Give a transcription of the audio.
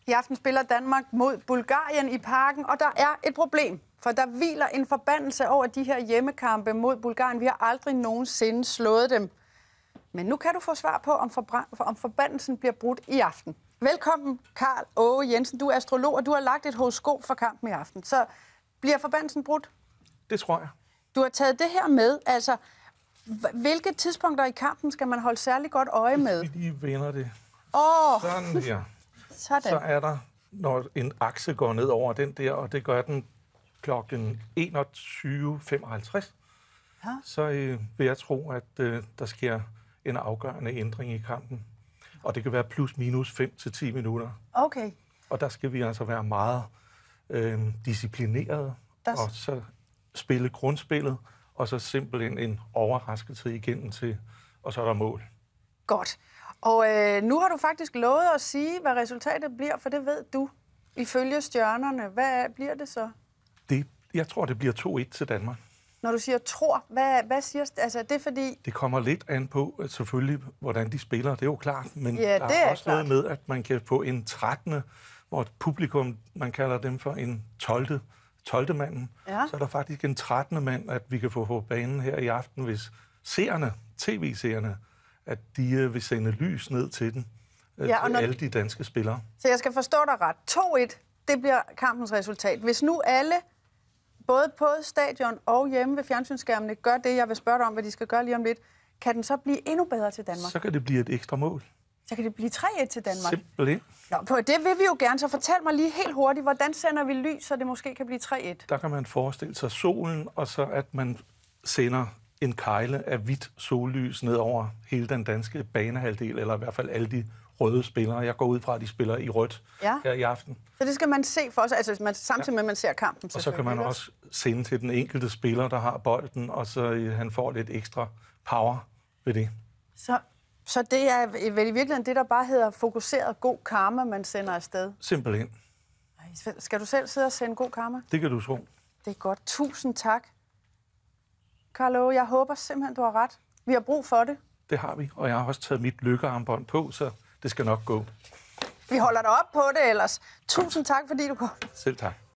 I aften spiller Danmark mod Bulgarien i Parken, og der er et problem. For der hviler en forbandelse over de her hjemmekampe mod Bulgarien. Vi har aldrig nogensinde slået dem. Men nu kan du få svar på, om forbandelsen bliver brudt i aften. Velkommen, Karl Åge Jensen. Du er astrolog, og du har lagt et horoskop for kampen i aften. Så bliver forbandelsen brudt? Det tror jeg. Du har taget det her med. Altså, hvilke tidspunkter i kampen skal man holde særlig godt øje med? Vi lige vender det. Sådan her. Sådan. Så er der, når en akse går ned over den der, og det gør den klokken 21.55, så vil jeg tro, at der sker en afgørende ændring i kampen. Og det kan være plus minus 5 til 10 minutter. Okay. Og der skal vi altså være meget disciplineret, og så spille grundspillet, og så simpelthen en overraskelse igennem til, og så er der mål. Godt. Og nu har du faktisk lovet at sige, hvad resultatet bliver, for det ved du, ifølge stjernerne. Hvad bliver det så? Jeg tror, det bliver 2-1 til Danmark. Når du siger tror, hvad siger du? Altså, det er fordi... Det kommer lidt an på, selvfølgelig, hvordan de spiller. Det er jo klart, men ja, der er også noget med, at man kan få en 13., hvor et publikum, man kalder dem for en 12. manden. Ja. Så er der faktisk en 13. mand, at vi kan få på banen her i aften, hvis tv-seerne, at de vil sende lys ned til den, til alle de danske spillere. Så jeg skal forstå dig ret. 2-1, det bliver kampens resultat. Hvis nu alle, både på stadion og hjemme ved fjernsynsskærmene, gør det, jeg vil spørge dig om, hvad de skal gøre lige om lidt, kan den så blive endnu bedre til Danmark? Så kan det blive et ekstra mål. Så kan det blive 3-1 til Danmark? Simpelthen. Nå, på det vil vi jo gerne, så fortæl mig lige helt hurtigt, hvordan sender vi lys, så det måske kan blive 3-1? Der kan man forestille sig solen, og så at man sender en kejle af hvidt sollys ned over hele den danske banehalvdel, eller i hvert fald alle de røde spillere. Jeg går ud fra, at de spiller i rødt her i aften. Så det skal man se for sig, altså samtidig med, at man ser kampen. Og så kan man også sende til den enkelte spiller, der har bolden, og så han får lidt ekstra power ved det. Så det er vel i virkeligheden det, der bare hedder fokuseret god karma, man sender afsted? Simpelthen. Skal du selv sidde og sende god karma? Det kan du tro. Det er godt. Tusind tak. Karl Åge, jeg håber simpelthen, du har ret. Vi har brug for det. Det har vi, og jeg har også taget mit lykkearmbånd på, så det skal nok gå. Vi holder dig op på det ellers. Tusind tak, fordi du kom. Selv tak.